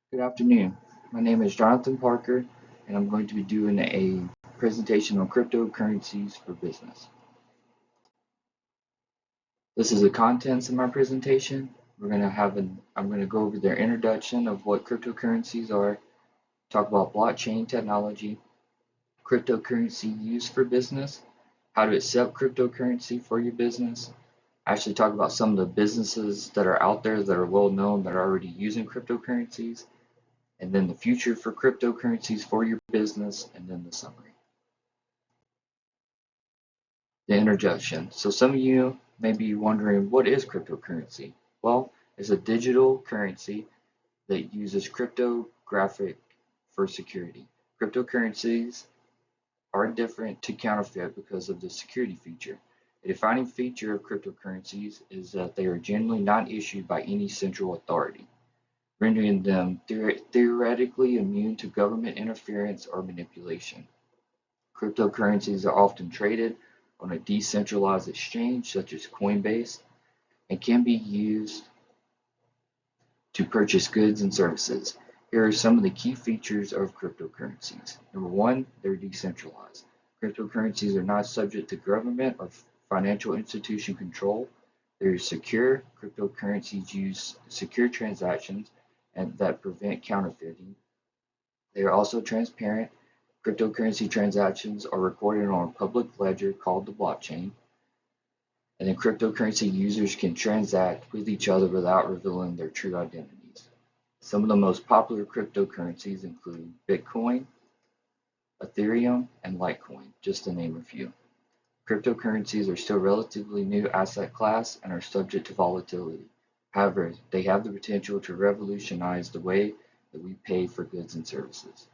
Good afternoon. My name is Jonathan Parker, and I'm going to be doing a presentation on cryptocurrencies for business. This is the contents of my presentation. I'm going to go over their introduction of what cryptocurrencies are, talk about blockchain technology, cryptocurrency used for business, how to accept cryptocurrency for your business, actually talk about some of the businesses that are out there that are well known that are already using cryptocurrencies, and then the future for cryptocurrencies for your business, and then the summary. The introduction. So some of you may be wondering, what is cryptocurrency? Well, it's a digital currency that uses cryptographic for security. Cryptocurrencies are different to counterfeit because of the security feature. A defining feature of cryptocurrencies is that they are generally not issued by any central authority, rendering them theoretically immune to government interference or manipulation. Cryptocurrencies are often traded on a decentralized exchange such as Coinbase and can be used to purchase goods and services. Here are some of the key features of cryptocurrencies. Number one, they're decentralized. Cryptocurrencies are not subject to government or financial institution control. They're secure. Cryptocurrencies use secure transactions and that prevent counterfeiting. They are also transparent. Cryptocurrency transactions are recorded on a public ledger called the blockchain, and then cryptocurrency users can transact with each other without revealing their true identities. Some of the most popular cryptocurrencies include Bitcoin, Ethereum, and Litecoin, just to name a few. Cryptocurrencies are still a relatively new asset class and are subject to volatility. However, they have the potential to revolutionize the way that we pay for goods and services.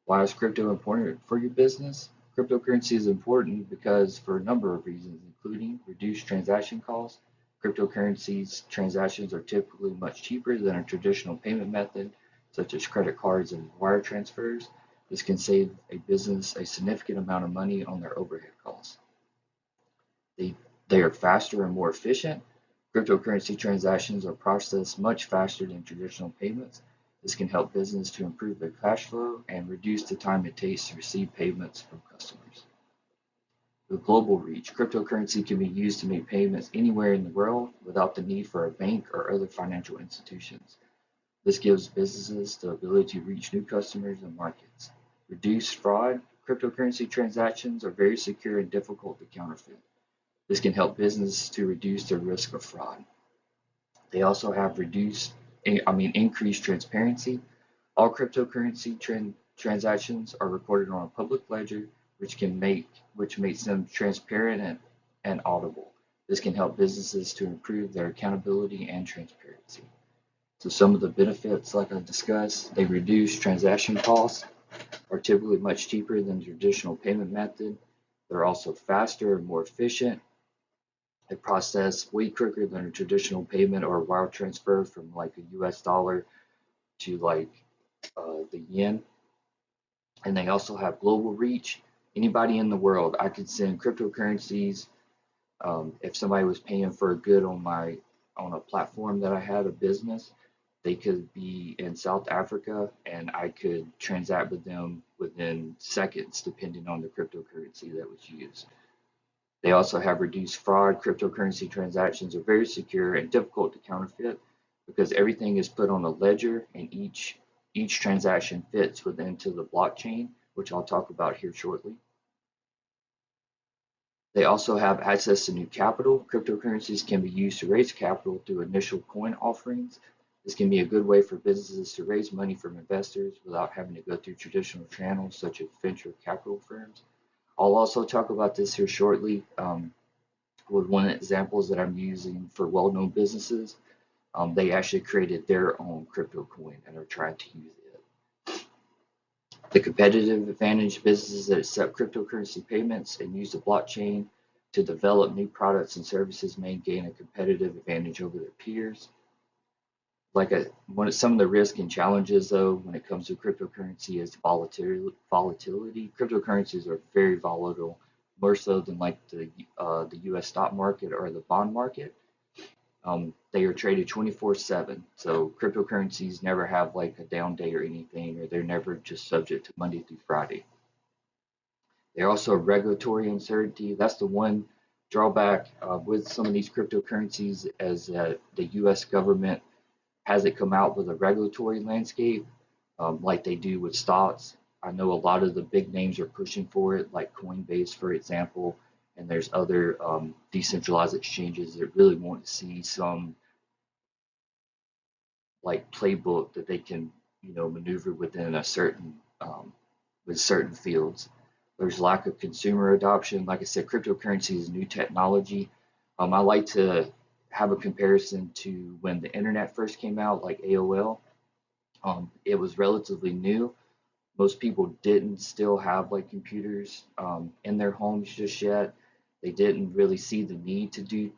Why is crypto important for your business? Cryptocurrency is important because for a number of reasons, including reduced transaction costs. Cryptocurrencies transactions are typically much cheaper than a traditional payment method, such as credit cards and wire transfers. This can save a business a significant amount of money on their overhead costs. They, they are faster and more efficient. Cryptocurrency transactions are processed much faster than traditional payments. This can help business to improve their cash flow and reduce the time it takes to receive payments from customers. The global reach. Cryptocurrency can be used to make payments anywhere in the world without the need for a bank or other financial institutions. This gives businesses the ability to reach new customers and markets. Reduce fraud. Cryptocurrency transactions are very secure and difficult to counterfeit. This can help businesses to reduce their risk of fraud. They also have increased transparency. All cryptocurrency transactions are recorded on a public ledger, which makes them transparent and audible. This can help businesses to improve their accountability and transparency. So some of the benefits, like I discussed, they reduce transaction costs, are typically much cheaper than the traditional payment method. They're also faster and more efficient. They process way quicker than a traditional payment or wire transfer from like a US dollar to like the yen. And they also have global reach. Anybody in the world, I could send cryptocurrencies. If somebody was paying for a good on a platform that I had, a business, they could be in South Africa and I could transact with them within seconds, depending on the cryptocurrency that was used. They also have reduced fraud. Cryptocurrency transactions are very secure and difficult to counterfeit because everything is put on a ledger and each transaction fits within to the blockchain, which I'll talk about here shortly. They also have access to new capital. Cryptocurrencies can be used to raise capital through initial coin offerings. This can be a good way for businesses to raise money from investors without having to go through traditional channels such as venture capital firms. I'll also talk about this here shortly with one of the examples that I'm using for well-known businesses. They actually created their own crypto coin and are trying to use it. The competitive advantage: businesses that accept cryptocurrency payments and use the blockchain to develop new products and services may gain a competitive advantage over their peers. Some of the risks and challenges, though, when it comes to cryptocurrency is volatility. Cryptocurrencies are very volatile, more so than like the U.S. stock market or the bond market. They are traded 24/7. So cryptocurrencies never have like a down day or anything, or they're never just subject to Monday through Friday. They're also regulatory uncertainty. That's the one drawback with some of these cryptocurrencies, as the U.S. government hasn't come out with a regulatory landscape like they do with stocks. I know a lot of the big names are pushing for it, like Coinbase, for example, and there's other decentralized exchanges that really want to see some like playbook that they can, maneuver within a certain with certain fields. There's lack of consumer adoption. Like I said, cryptocurrency is new technology. I like to have a comparison to when the internet first came out, like AOL. It was relatively new. Most people didn't still have like computers in their homes just yet. They didn't really see the need to do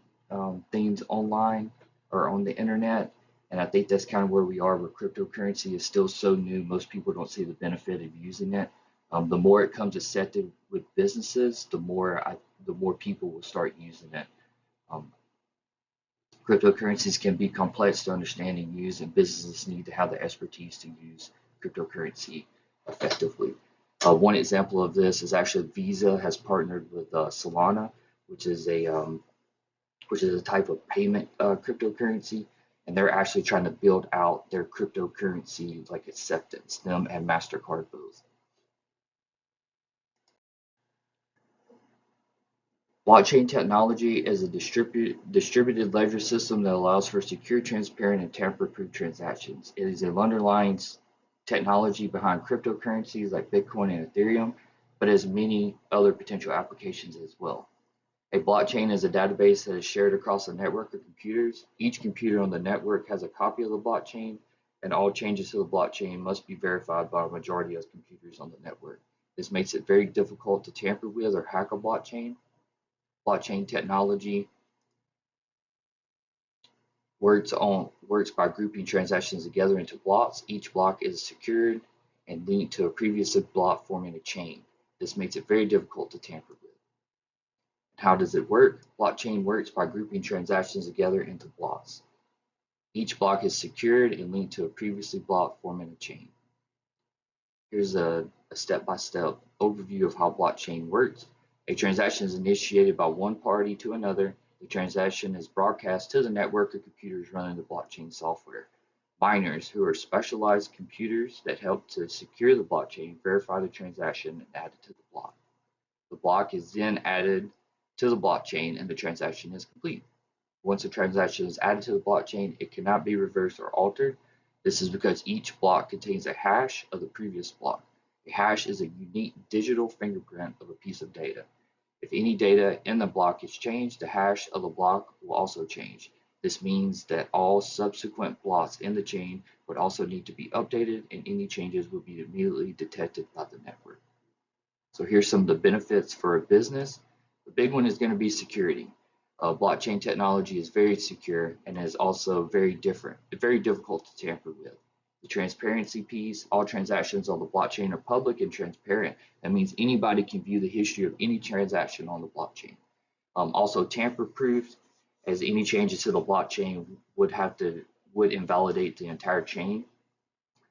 things online or on the internet. And I think that's kind of where we are, where cryptocurrency is still so new. Most people don't see the benefit of using it. The more it comes accepted with businesses, the more people will start using it. Um, Cryptocurrencies can be complex to understand and use, and businesses need to have the expertise to use cryptocurrency effectively. One example of this is actually Visa has partnered with Solana, which is a type of payment cryptocurrency, and they're actually trying to build out their cryptocurrency like acceptance, them and Mastercard both. Blockchain technology is a distributed ledger system that allows for secure, transparent, and tamper-proof transactions. It is an underlying technology behind cryptocurrencies like Bitcoin and Ethereum, but has many other potential applications as well. A blockchain is a database that is shared across a network of computers. Each computer on the network has a copy of the blockchain, and all changes to the blockchain must be verified by a majority of computers on the network. This makes it very difficult to tamper with or hack a blockchain. Blockchain technology works by grouping transactions together into blocks. Each block is secured and linked to a previous block, forming a chain. This makes it very difficult to tamper with. How does it work? Blockchain works by grouping transactions together into blocks. Each block is secured and linked to a previously block, forming a chain. Here's a step-by-step overview of how blockchain works. A transaction is initiated by one party to another. The transaction is broadcast to the network of computers running the blockchain software. Miners, who are specialized computers that help to secure the blockchain, verify the transaction and add it to the block. The block is then added to the blockchain and the transaction is complete. Once a transaction is added to the blockchain, it cannot be reversed or altered. This is because each block contains a hash of the previous block. A hash is a unique digital fingerprint of a piece of data. If any data in the block is changed, the hash of the block will also change. This means that all subsequent blocks in the chain would also need to be updated, and any changes will be immediately detected by the network. So here's some of the benefits for a business. The big one is going to be security. Blockchain technology is very secure and is also very difficult to tamper with. The transparency piece, all transactions on the blockchain are public and transparent. That means anybody can view the history of any transaction on the blockchain. Also tamper-proof, as any changes to the blockchain would invalidate the entire chain.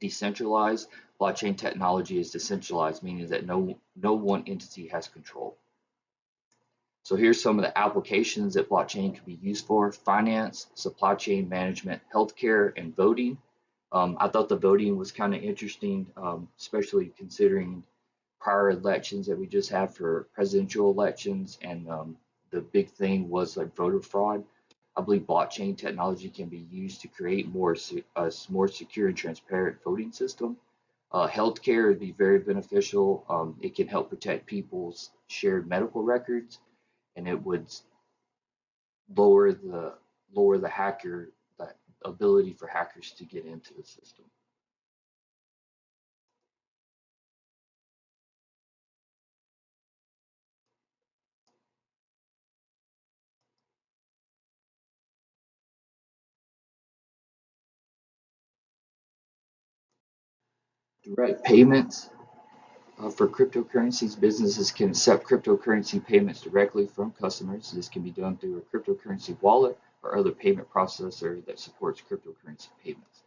Decentralized, blockchain technology is decentralized, meaning that no one entity has control. So here's some of the applications that blockchain can be used for: finance, supply chain management, healthcare, and voting. I thought the voting was kind of interesting, especially considering prior elections that we just had for presidential elections, and the big thing was like voter fraud. I believe blockchain technology can be used to create more secure and transparent voting system. Healthcare would be very beneficial. It can help protect people's shared medical records, and it would lower the the ability for hackers to get into the system. Direct payments for cryptocurrencies, businesses can accept cryptocurrency payments directly from customers. This can be done through a cryptocurrency wallet or other payment processor that supports cryptocurrency payments.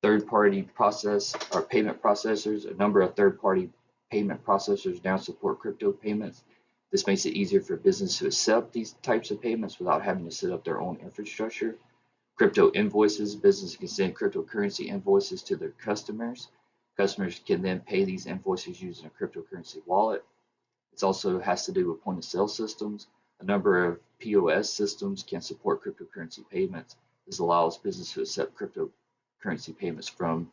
Third-party process or payment processors, a number of third-party payment processors now support crypto payments. This makes it easier for business to accept these types of payments without having to set up their own infrastructure. Crypto invoices, businesses can send cryptocurrency invoices to their customers. Customers can then pay these invoices using a cryptocurrency wallet. It also has to do with point of sale systems. A number of POS systems can support cryptocurrency payments. This allows business to accept cryptocurrency payments from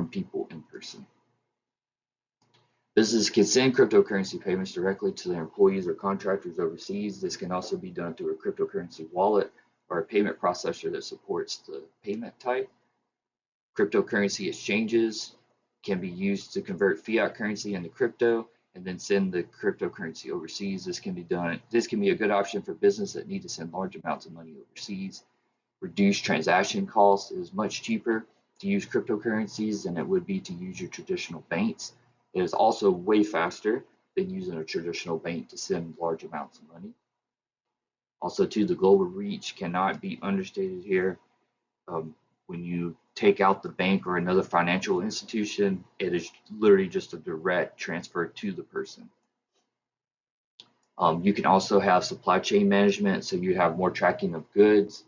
people in person. Businesses can send cryptocurrency payments directly to their employees or contractors overseas. This can also be done through a cryptocurrency wallet or a payment processor that supports the payment type. Cryptocurrency exchanges can be used to convert fiat currency into crypto and then send the cryptocurrency overseas. This can be a good option for business that need to send large amounts of money overseas. Reduced transaction costs. It is much cheaper to use cryptocurrencies than it would be to use your traditional banks. It is also way faster than using a traditional bank to send large amounts of money. Also, too, the global reach cannot be understated here. When you take out the bank or another financial institution, it is literally just a direct transfer to the person. You can also have supply chain management, so you have more tracking of goods.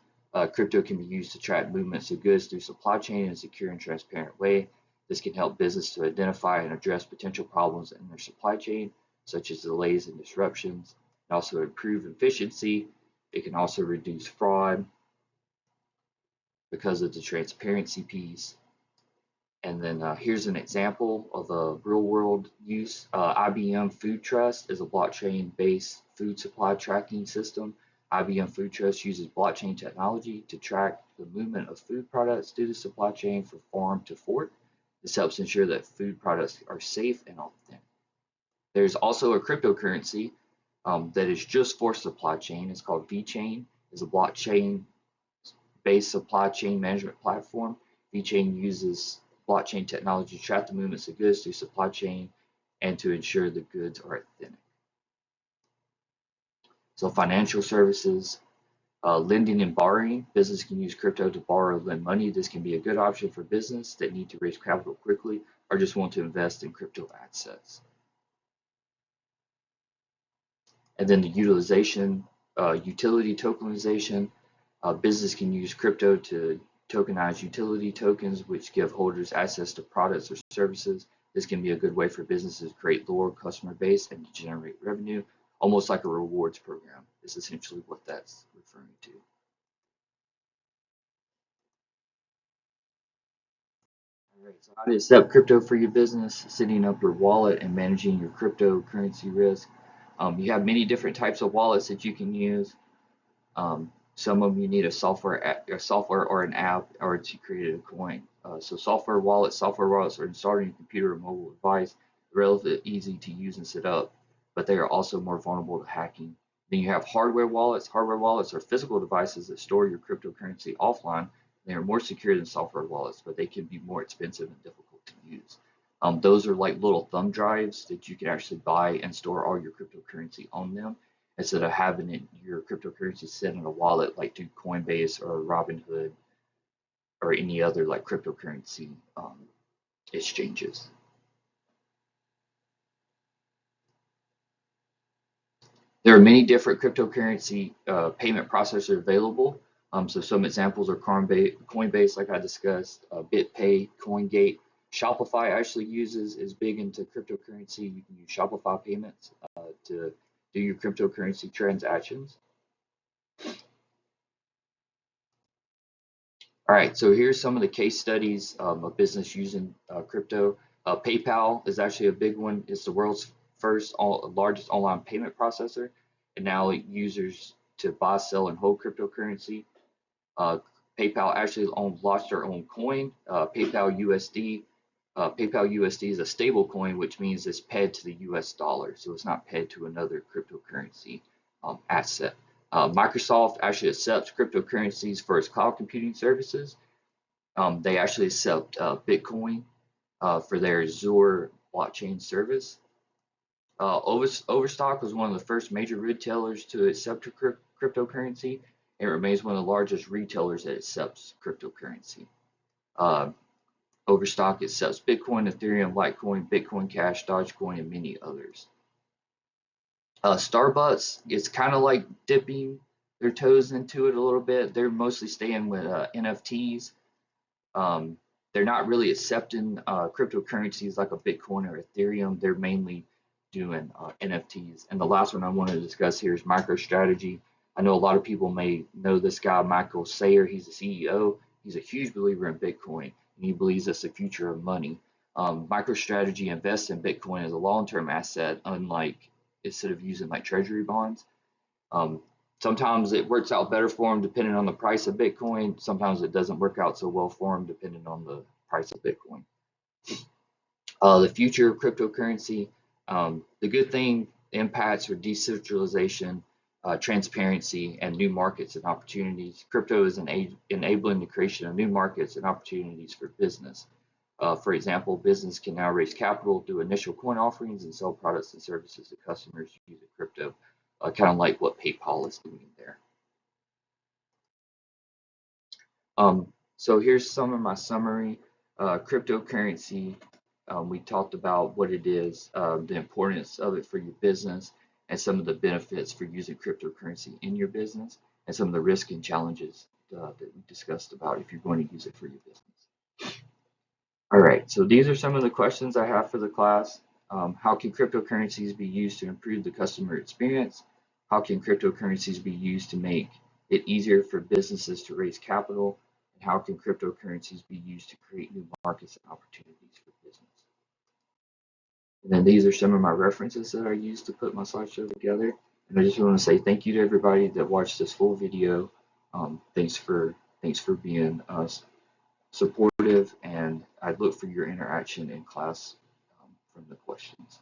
Crypto can be used to track movements of goods through supply chain in a secure and transparent way. This can help business to identify and address potential problems in their supply chain, such as delays and disruptions, and also improve efficiency. It can also reduce fraud because of the transparency piece. And then here's an example of a real world use. IBM Food Trust is a blockchain-based food supply tracking system. IBM Food Trust uses blockchain technology to track the movement of food products through the supply chain from farm to fork. This helps ensure that food products are safe and authentic. There's also a cryptocurrency that is just for supply chain. It's called VeChain. It's a blockchain-based supply chain management platform. VeChain uses blockchain technology to track the movements of goods through supply chain and to ensure the goods are authentic. So financial services, lending and borrowing. Business can use crypto to borrow or lend money. This can be a good option for business that need to raise capital quickly or just want to invest in crypto assets. And then the utilization, utility tokenization. Business can use crypto to tokenize utility tokens, which give holders access to products or services. This can be a good way for businesses to create lower customer base and to generate revenue, almost like a rewards program is essentially what that's referring to. All right, so how to accept crypto for your business, setting up your wallet and managing your cryptocurrency risk. You have many different types of wallets that you can use. Some of them you need a software or an app or to create a coin. So software wallets are installed on your computer or mobile device, relatively easy to use and set up, but they are also more vulnerable to hacking. Then you have hardware wallets. Hardware wallets are physical devices that store your cryptocurrency offline. They are more secure than software wallets, but they can be more expensive and difficult to use. Those are like little thumb drives that you can actually buy and store all your cryptocurrency on them instead of having your cryptocurrency sit in a wallet like through Coinbase or Robinhood or any other like cryptocurrency exchanges. There are many different cryptocurrency payment processors available. So some examples are Coinbase, like I discussed, BitPay, CoinGate. Shopify actually is big into cryptocurrency. You can use Shopify payments to do your cryptocurrency transactions. All right, so here's some of the case studies of business using crypto. PayPal is actually a big one. It's the world's largest online payment processor, and now users to buy, sell, and hold cryptocurrency. PayPal actually launched their own coin, PayPal USD. PayPal USD is a stable coin, which means it's pegged to the US dollar, so it's not pegged to another cryptocurrency asset. Microsoft actually accepts cryptocurrencies for its cloud computing services. They actually accept Bitcoin for their Azure blockchain service. Overstock was one of the first major retailers to accept cryptocurrency. It remains one of the largest retailers that accepts cryptocurrency. Uh, Overstock accepts Bitcoin, Ethereum, Litecoin, Bitcoin Cash, Dogecoin, and many others. Starbucks is kind of like dipping their toes into it a little bit. They're mostly staying with NFTs. Um, they're not really accepting cryptocurrencies like a Bitcoin or Ethereum. They're mainly doing NFTs. And the last one I want to discuss here is MicroStrategy. I know a lot of people may know this guy, Michael Saylor. He's the CEO. He's a huge believer in Bitcoin, and he believes it's the future of money. MicroStrategy invests in Bitcoin as a long-term asset, unlike instead of using like treasury bonds. Um, Sometimes it works out better for them depending on the price of Bitcoin. Sometimes it doesn't work out so well for them depending on the price of Bitcoin. The future of cryptocurrency, the good thing, impacts for decentralization, transparency, and new markets and opportunities. Crypto is enabling the creation of new markets and opportunities for business. For example, business can now raise capital, do initial coin offerings, and sell products and services to customers using crypto, kind of like what PayPal is doing there. So here's some of my summary. Cryptocurrency, we talked about what it is, the importance of it for your business, and some of the benefits for using cryptocurrency in your business, and some of the risks and challenges that we discussed about if you're going to use it for your business. All right, so these are some of the questions I have for the class. How can cryptocurrencies be used to improve the customer experience? How can cryptocurrencies be used to make it easier for businesses to raise capital? And how can cryptocurrencies be used to create new markets and opportunities for business? And then these are some of my references that I used to put my slideshow together. And I just want to say thank you to everybody that watched this full video. Thanks for being supportive, and I look for your interaction in class from the questions.